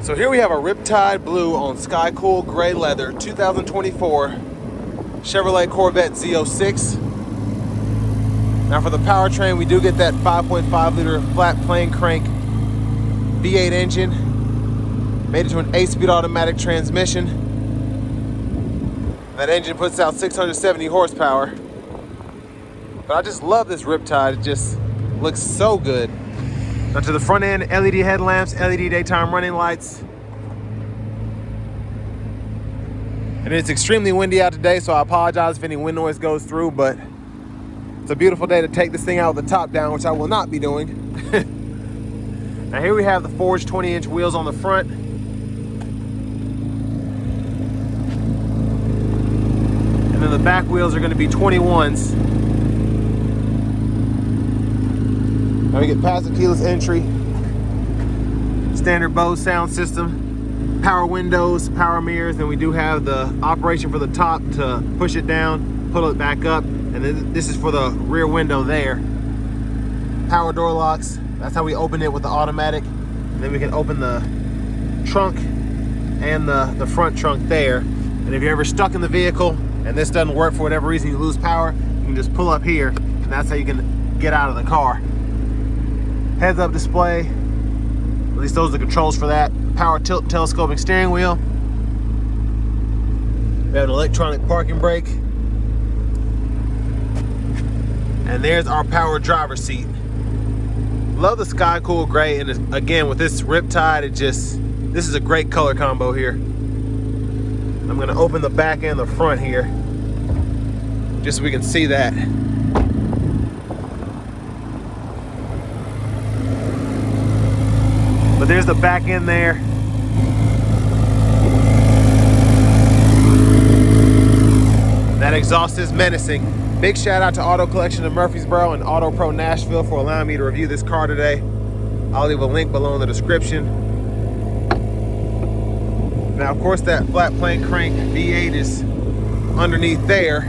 So here we have a Riptide Blue on Sky Cool Gray Leather 2024 Chevrolet Corvette Z06. Now for the powertrain, we do get that 5.5 liter flat plane crank V8 engine, made it to an 8-speed automatic transmission. That engine puts out 670 horsepower. But I just love this Riptide, it just looks so good. Now to the front end, LED headlamps, LED daytime running lights. And it's extremely windy out today, so I apologize if any wind noise goes through, but it's a beautiful day to take this thing out with the top down, which I will not be doing. Now here we have the forged 20-inch wheels on the front. And then the back wheels are going to be 21s. Now we get past the keyless entry, standard Bose sound system, power windows, power mirrors, and we do have the operation for the top to push it down, pull it back up, and then this is for the rear window there. Power door locks, that's how we open it with the automatic. And then we can open the trunk and the front trunk there. And if you're ever stuck in the vehicle and this doesn't work for whatever reason, you lose power, you can just pull up here, and that's how you can get out of the car. Heads-up display, at least those are the controls for that. Power tilt telescoping steering wheel. We have an electronic parking brake. And there's our power driver's seat. Love the Sky Cool Gray, and again, with this Riptide, this is a great color combo here. I'm gonna open the back and the front here, just so we can see that. But there's the back end there. That exhaust is menacing. Big shout out to Auto Collection of Murfreesboro and Auto Pro Nashville for allowing me to review this car today. I'll leave a link below in the description. Now, of course, that flat plane crank V8 is underneath there.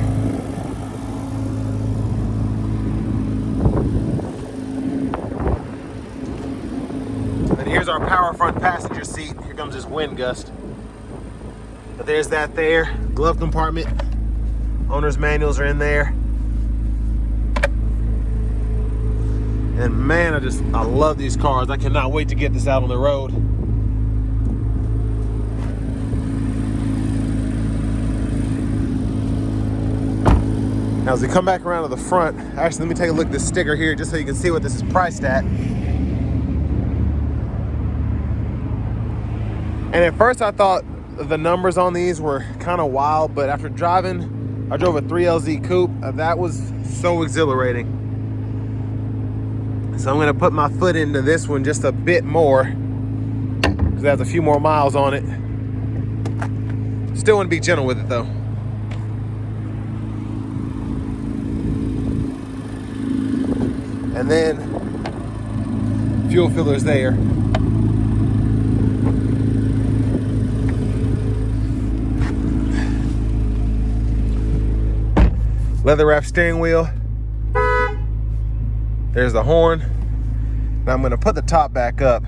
Here's our power front passenger seat. Here comes this wind gust. But there's that there. Glove compartment. Owner's manuals are in there. And man, I love these cars. I cannot wait to get this out on the road. Now as we come back around to the front, actually let me take a look at this sticker here just so you can see what this is priced at. And at first I thought the numbers on these were kind of wild, but after driving, I drove a 3LZ coupe. That was so exhilarating. So I'm gonna put my foot into this one just a bit more, because it has a few more miles on it. Still want to be gentle with it though. And then fuel filler's there. Leather wrap steering wheel. There's the horn. Now I'm gonna put the top back up.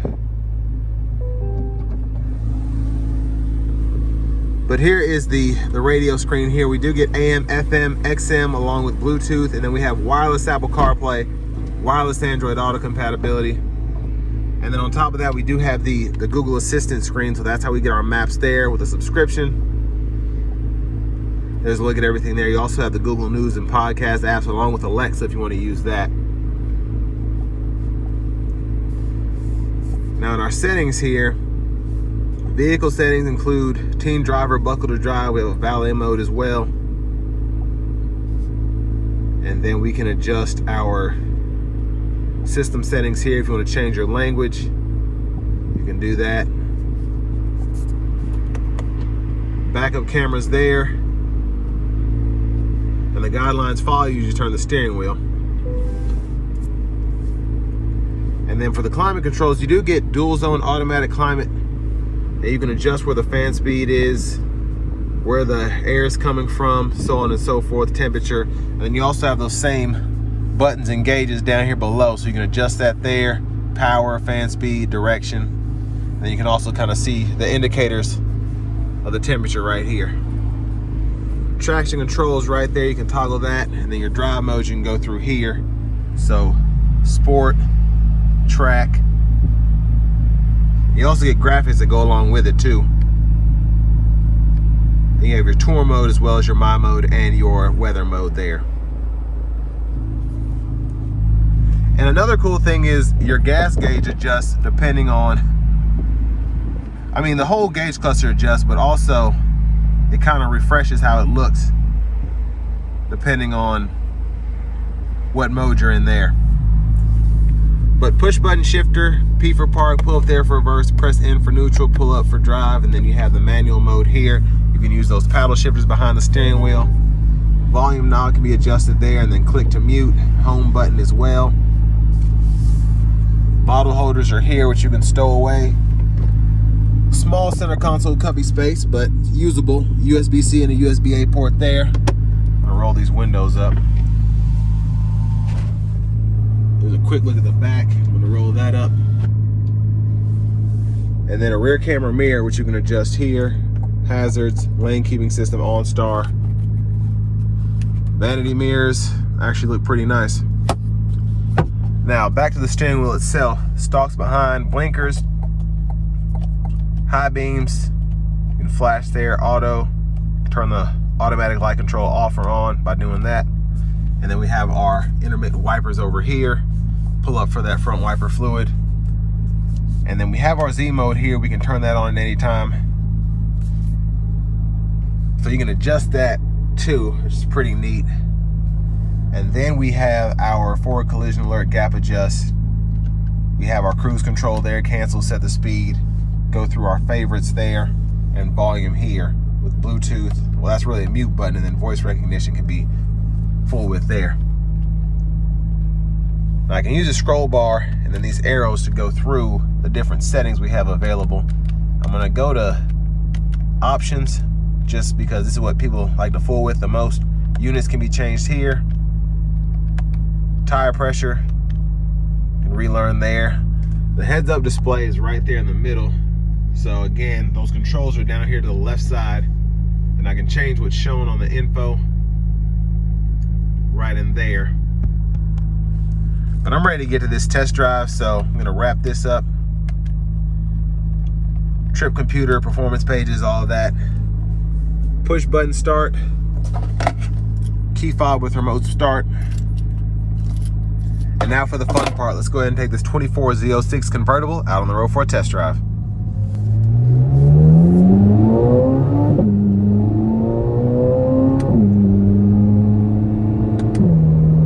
But here is the radio screen here. We do get AM, FM, XM along with Bluetooth, and then we have wireless Apple CarPlay, wireless Android Auto compatibility. And then on top of that, we do have the Google Assistant screen, so that's how we get our maps there with a subscription. There's a look at everything there. You also have the Google News and podcast apps along with Alexa if you want to use that. Now in our settings here, vehicle settings include teen driver, buckle to drive. We have a valet mode as well. And then we can adjust our system settings here. If you want to change your language, you can do that. Backup cameras there. And the guidelines follow you, just turn the steering wheel. And then for the climate controls, you do get dual zone automatic climate. And you can adjust where the fan speed is, where the air is coming from, so on and so forth, temperature. And then you also have those same buttons and gauges down here below, so you can adjust that there, power, fan speed, direction. And you can also kind of see the indicators of the temperature right here. Traction controls right there, you can toggle that, and then your drive modes you can go through here. So sport, track. You also get graphics that go along with it too. And you have your tour mode as well as your my mode and your weather mode there. And another cool thing is your gas gauge adjusts depending on, I mean the whole gauge cluster adjusts, but also it kind of refreshes how it looks depending on what mode you're in there. But push button shifter, P for park, pull up there for reverse, press N for neutral, pull up for drive, and then you have the manual mode here. You can use those paddle shifters behind the steering wheel. Volume knob can be adjusted there, and then click to mute, home button as well. Bottle holders are here, which you can stow away. Small center console cubby space, but usable. USB-C and a USB-A port there. I'm gonna roll these windows up. There's a quick look at the back. I'm gonna roll that up. And then a rear camera mirror, which you can adjust here. Hazards, lane keeping system, OnStar. Vanity mirrors actually look pretty nice. Now back to the steering wheel itself. Stalks behind, blinkers, high beams, you can flash there, auto, turn the automatic light control off or on by doing that. And then we have our intermittent wipers over here, pull up for that front wiper fluid. And then we have our Z mode here, we can turn that on at any time. So you can adjust that too, which is pretty neat. And then we have our forward collision alert, gap adjust. We have our cruise control there, cancel, set the speed, go through our favorites there, and volume here with Bluetooth. Well, that's really a mute button, and then voice recognition can be full width there. Now I can use a scroll bar and then these arrows to go through the different settings we have available. I'm gonna go to options just because this is what people like to fool with the most. Units can be changed here. Tire pressure, you can relearn there. The heads up display is right there in the middle. So again, those controls are down here to the left side, and I can change what's shown on the info right in there. But I'm ready to get to this test drive, so I'm gonna wrap this up. Trip computer, performance pages, all of that. Push button start. Key fob with remote start. And now for the fun part, let's go ahead and take this 24 Z06 Convertible out on the road for a test drive.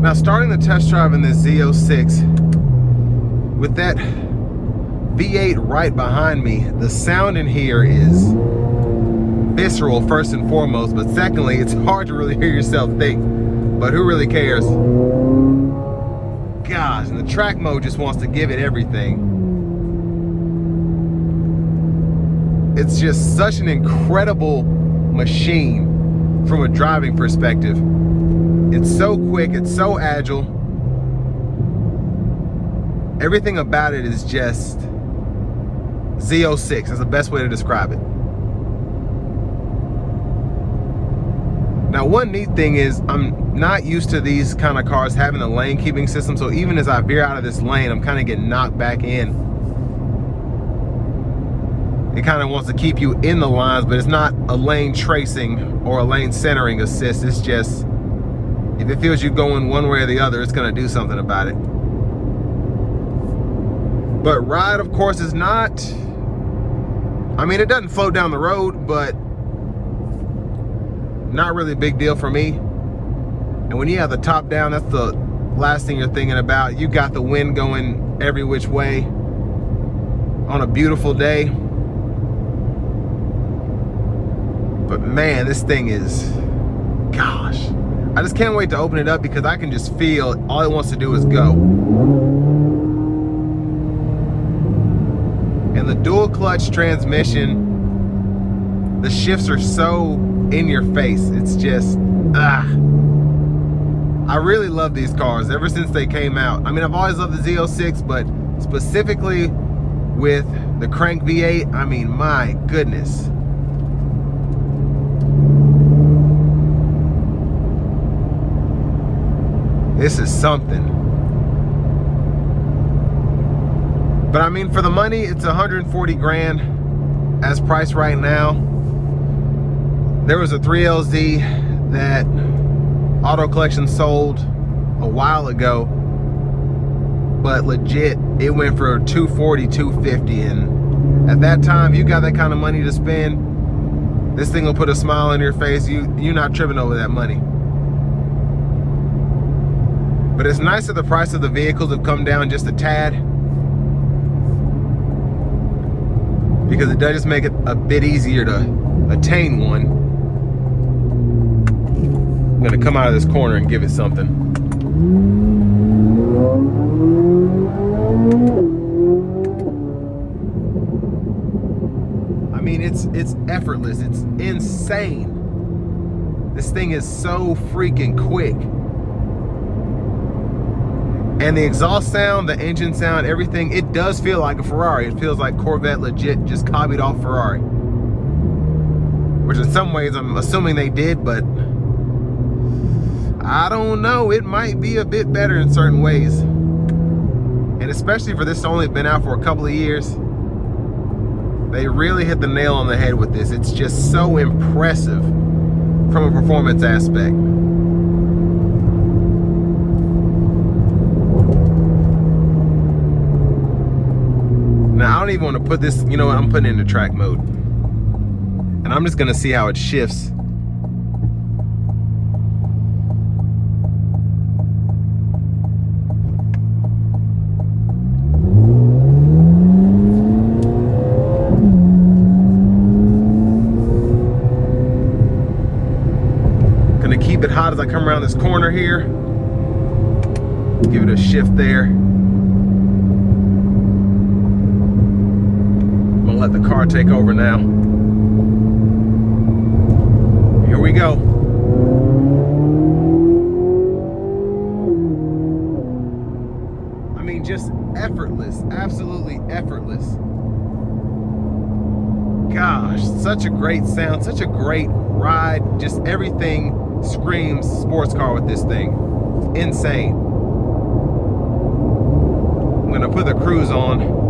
Now starting the test drive in this Z06, with that V8 right behind me, the sound in here is visceral first and foremost, but secondly, it's hard to really hear yourself think, but who really cares? Gosh, and the track mode just wants to give it everything. It's just such an incredible machine from a driving perspective. It's so quick, it's so agile. Everything about it is just Z06, that's the best way to describe it. Now, one neat thing is I'm not used to these kind of cars having a lane keeping system, so even as I veer out of this lane, I'm kind of getting knocked back in. It kind of wants to keep you in the lines, but it's not a lane tracing or a lane centering assist. It's just, if it feels you going one way or the other, it's gonna do something about it. But ride, of course, is not, I mean, it doesn't float down the road, but not really a big deal for me. And when you have the top down, that's the last thing you're thinking about. You got the wind going every which way on a beautiful day. But man, this thing is, gosh, I just can't wait to open it up because I can just feel all it wants to do is go. And the dual clutch transmission, the shifts are so in your face. It's just, I really love these cars ever since they came out. I mean, I've always loved the Z06, but specifically with The crank V8, I mean, my goodness. This is something. But I mean, for the money, it's 140 grand as priced right now. There was a 3LZ that Auto Collection sold a while ago, but legit, it went for 240, 250, and at that time, you got that kind of money to spend, this thing will put a smile on your face. You're not tripping over that money. But it's nice that the price of the vehicles have come down just a tad, because it does just make it a bit easier to attain one. I'm gonna come out of this corner and give it something. I mean, it's effortless, it's insane. This thing is so freaking quick. And the exhaust sound, the engine sound, everything, it does feel like a Ferrari. It feels like Corvette legit just copied off Ferrari. Which in some ways, I'm assuming they did, but I don't know. It might be a bit better in certain ways. And especially for this to only been out for a couple of years, they really hit the nail on the head with this. It's just so impressive from a performance aspect. Now, I don't even want to put this, you know what, I'm putting it into track mode. And I'm just going to see how it shifts. Going to keep it hot as I come around this corner here. Give it a shift there. Let the car take over now. Here we go. I mean, just effortless, absolutely effortless. Gosh, such a great sound, such a great ride. Just everything screams sports car with this thing. Insane. I'm gonna put the cruise on.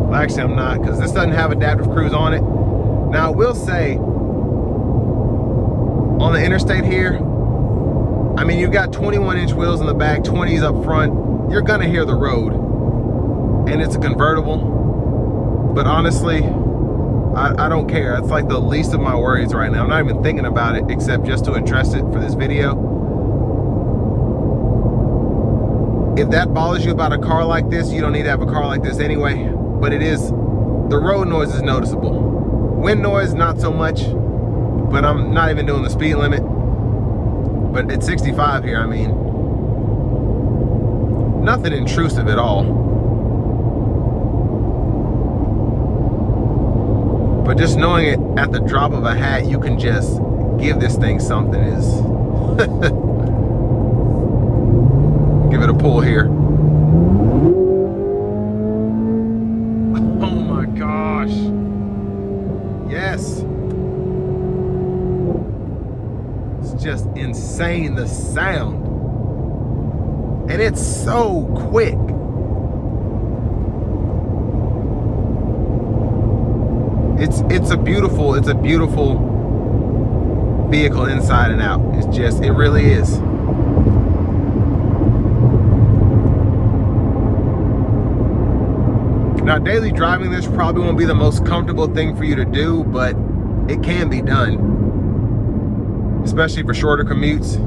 Well, actually, I'm not, because this doesn't have adaptive cruise on it. Now, I will say, on the interstate here, I mean, you've got 21-inch wheels in the back, 20s up front. You're gonna hear the road, and it's a convertible. But honestly, I don't care. It's like the least of my worries right now. I'm not even thinking about it, except just to address it for this video. If that bothers you about a car like this, you don't need to have a car like this anyway. But it is, the road noise is noticeable. Wind noise, not so much, but I'm not even doing the speed limit. But at 65 here, I mean, nothing intrusive at all. But just knowing it at the drop of a hat, you can just give this thing something is, give it a pull here. Yes. It's just insane, the sound. And it's so quick. It's a beautiful vehicle inside and out. It really is. Now, daily driving this probably won't be the most comfortable thing for you to do, but it can be done, especially for shorter commutes.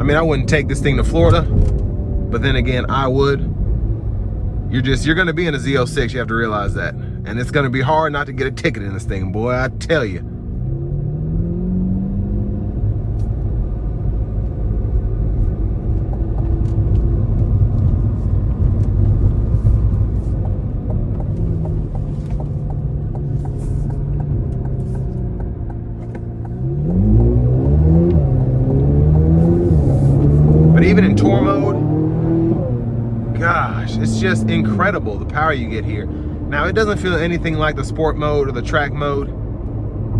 I mean, I wouldn't take this thing to Florida, but then again, I would. You're gonna be in a Z06, you have to realize that. And it's gonna be hard not to get a ticket in this thing, boy, I tell you. But even in tour mode, gosh, it's just just incredible, the power you get here. Now, it doesn't feel anything like the sport mode or the track mode,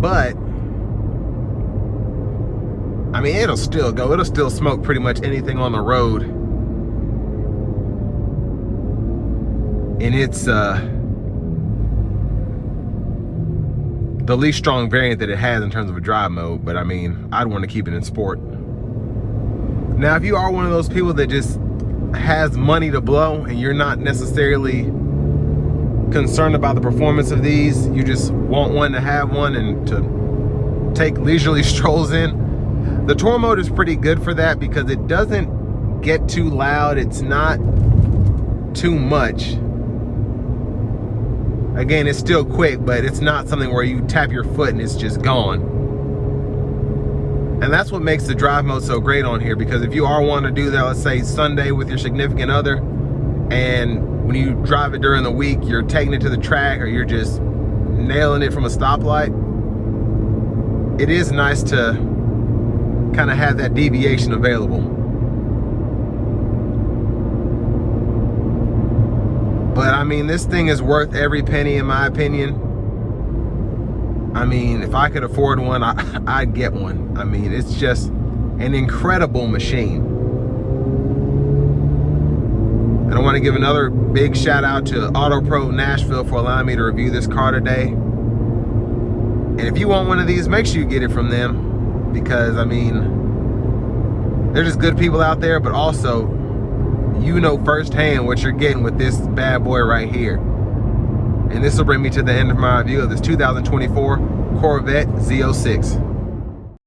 but I mean, it'll still go. It'll still smoke pretty much anything on the road. And it's the least strong variant that it has in terms of a drive mode, but I mean, I'd want to keep it in sport. Now, if you are one of those people that just has money to blow and you're not necessarily concerned about the performance of these, you just want one to have one and to take leisurely strolls in, the tour mode is pretty good for that because it doesn't get too loud. It's not too much. Again, it's still quick, but it's not something where you tap your foot and it's just gone. And that's what makes the drive mode so great on here, because if you are wanting to do that, let's say Sunday with your significant other, and when you drive it during the week, you're taking it to the track or you're just nailing it from a stoplight, it is nice to kind of have that deviation available. But I mean, this thing is worth every penny in my opinion. I mean, if I could afford one, I'd get one. I mean, it's just an incredible machine. And I want to give another big shout out to Auto Pro Nashville for allowing me to review this car today. And if you want one of these, make sure you get it from them, because I mean, they're just good people out there, but also you know firsthand what you're getting with this bad boy right here. And this will bring me to the end of my review of this 2024 Corvette Z06.